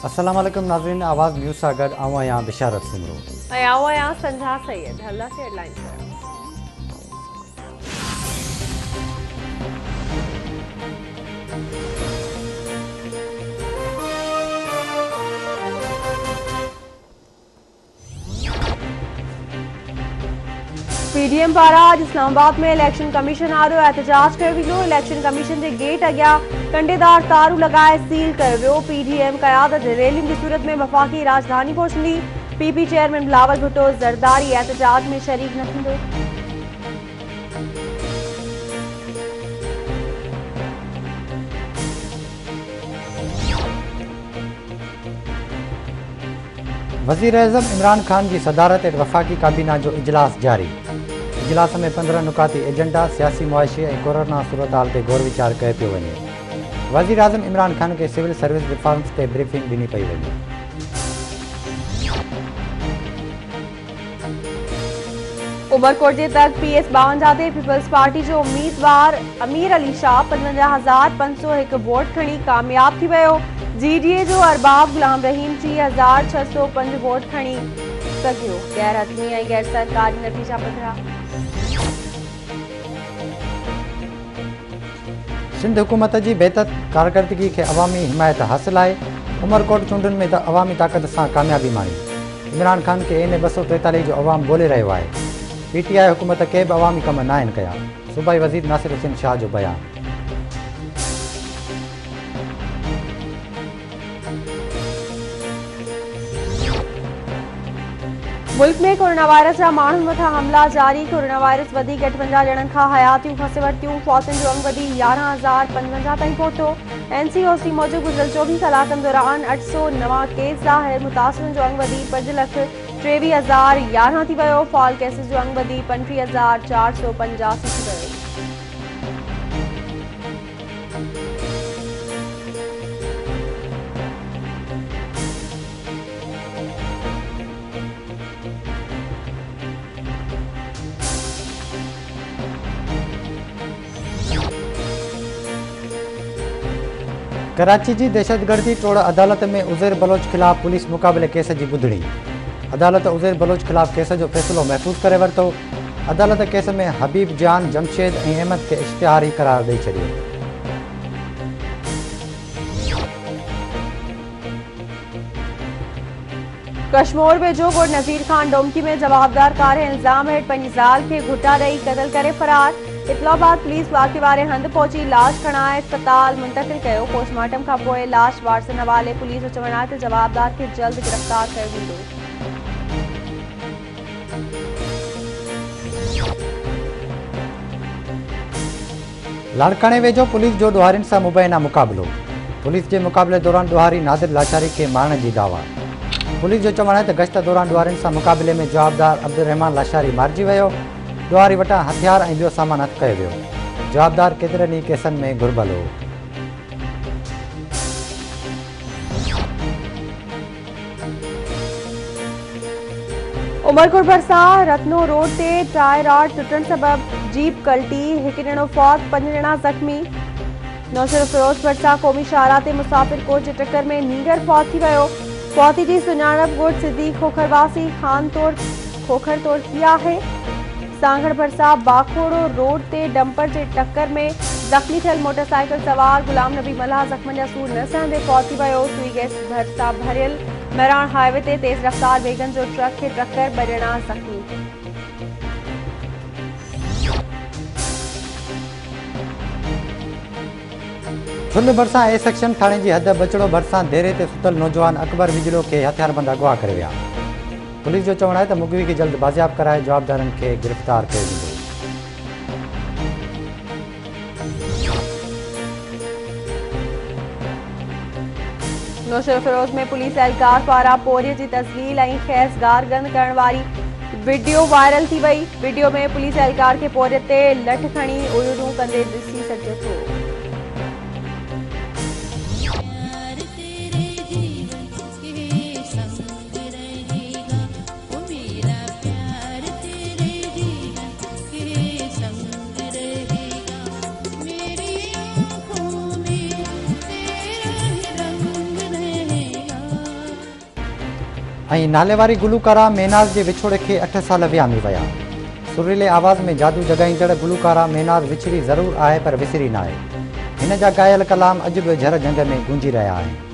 अस्सलाम वालेकुम नाज़रीन, आवाज़ न्यूज़ सां गॾु आऊं आहियां बिशारत सिमरो ऐं आऊं आहियां संझा सैयद। हल्लासीं हेडलाइंस कयो। पीडीएम पारां अॼु इस्लामाबाद में इलेक्शन कमीशन आरियो एहतजाज कयो वेंदो। इलेक्शन कमीशन जे गेट अॻियां कंडेदार तारूं लॻाए सील कयो वियो। पीडीएम क़यादत रैलियुनि जी सूरत में वफ़ाक़ी राजधानी पहुचंदी। पीपी चेयरमैन बिलावल भुट्टो ज़रदारी एहतजाज में शरीक न थींदो। वज़ीर आज़म इमरान ख़ान जी सदारत हेठि वफ़ाक़ी काबीना जो इजलास जारी। इजलास में 15 नुकाती एजेंडा सियासी मुआशी ऐं कोरोना सूरत हाल ते गौर वीचार कयो पियो वञे। वज़ीर आज़म इमरान ख़ान खे सिविल सर्विस रिफॉर्म्स ते ब्रीफिंग ॾिनी पई वञे। उमरकोट जे तक PS 52 ते पीपल्स पार्टी जो उम्मीदवार अमीर अली शाह 55,501 वोट खणी कामयाब थी वियो। जीडीए जो अरबाब गुलाम रहीम 30,605 वोट खणी सघियो। गैर हतमी ऐं गैर सरकारी नतीजा पधिरा। सिंध हुकूमत जी बेहतर कारकर्दगी खे अवामी हिमायत हासिल आहे। उमरकोट चूंडुनि में अवामी ताक़त सां कामयाबी माणी। इमरान ख़ान खे एन 243 जो अवाम ॻोल्हे रहियो आहे। PTI हुकूमत के बि अवामी कम न आहिनि कया। सूबाई वज़ीर नासिर हुसैन शाह जो बयान। मुल्क में कोरोना वायरस जा माण्हुनि मथां हमला जारी। कोरोना वायरस वधी 58 ॼणनि खां हयातियूं खसे वरितियूं। फौतुनि जो अंग वधी 11,055 ताईं पहुतो। NCOC मूजिबि गुज़िरियल 24 कलाकनि दौरान 809 केस ज़ाहिर। मुतासिरनि जो अंग वधी 5,23,011 थी वियो। फॉल केसिस जो अंग वधी 35,485 थी वियो। कराची जी दहशतगर्दी टोड़ अदालत में उज़ैर बलोच ख़िलाफ़ पुलिस मुक़ाबले केस जी ॿुधणी। अदालत उज़ैर बलोच ख़िलाफ़ केस जो फ़ैसिलो महफ़ूज़ करे वरितो। अदालत केस में हबीब जान, जमशेद ऐं अहमद खे इश्तिहारी करार ॾेई छॾियो। कश्मीर वेझो ॻोठ नज़ीर ख़ान डोमकी में जवाबदार कार इल्ज़ाम हेठि पंहिंजी ज़ाल खे घुटा ॾेई क़त्ल करे फ़रार। इस्लामाबाद पुलिस वाक़े वारे हंधि पहुची लाश खणाए अस्पताल मुंतक़िल कयो। पोस्टमार्टम खां पोइ लाश वारसनि हवाले। पुलिस जो चवणु आहे त जवाबदार खे जल्द गिरफ़्तार कयो वेंदो। लाड़काणे वेझो पुलिस जो ॾोहारियुनि सां मुबैना मुक़ाबिलो। पुलिस जे मुक़ाबले दौरान ॾोहारी नादिर लाचारी खे मारण जी दावा। पुलिस जो चवणु आहे त गश्त दौरान ॾोहारियुनि सां मुक़ाबले में जवाबदार अब्दुर्रहमान लाचारी मारिजी वियो। ॾोहारी वटां हथियार ऐं ॿियो सामान हथु कयो वियो। जवाबदार केतिरनि ई केसनि में घुर्बल हो। उमरकोट भरिसां रत्नो रोड ते टायर राड टुटण सबबि जीप कल्टी। हिकु ॼणो फौत, 5 ॼणा ज़ख़्मी। नौशर फिरोज भरिसां क़ौमी शाहराह ते मुसाफ़िर कोच जे टक्कर में नींगर फौत थी वियो। फौती जी सुञाणप ॻोठ सिद्दीक़ खोखरवासी खान खोखर तौर थी आहे। सांगड़ भरिसां बाखोड़ो रोड ते डंपर जे टक्कर में ज़ख़्मी थियल मोटरसाइकिल सवार गुलाम नबी मल्हा ज़ख़्मनि जा सूर न सहंदे फौत थी वियो। सुई गैस भरिसां भरियल मैरान हाईवे ते तेज़ रफ़्तार वेगन जो ट्रक खे टक्कर, 2 ॼणा ज़ख़्मी। थुल्ह भरिसां ए सेक्शन थाणे जी हद बचड़ो भरिसां देरे ते सुतल नौजवान अकबर विजलो खे हथियारबंद अगवा करे विया। पुलिस जो चवणु आहे त मुगवी खे जल्द बाज़ियाब कराए जवाबदारनि खे गिरफ़्तार कयो वेंदो। नौशर फिरोज में पुलिस एहलकार पारां पोरिय जी तस्लील ऐं ख़ैसगार गंद करण वारी वीडियो वायरल थी वई। वीडियो में पुलिस एहलकार खे पोरिय ते लठ खणी उड़ूं कंदे ॾिसी सघिजे थो। ऐं नालेवारी गुलूकारा मेनाज़ जे विछोड़े खे 8 साल वियामी विया। सुरीले आवाज़ में जादू जगाईंदड़ गुलूकारा मेनाज़ विछड़ी ज़रूर आहे पर विसरी न आहे। हिन जा ॻायल कलाम अॼु बि झर जंग में गूंजी रहिया आहिनि।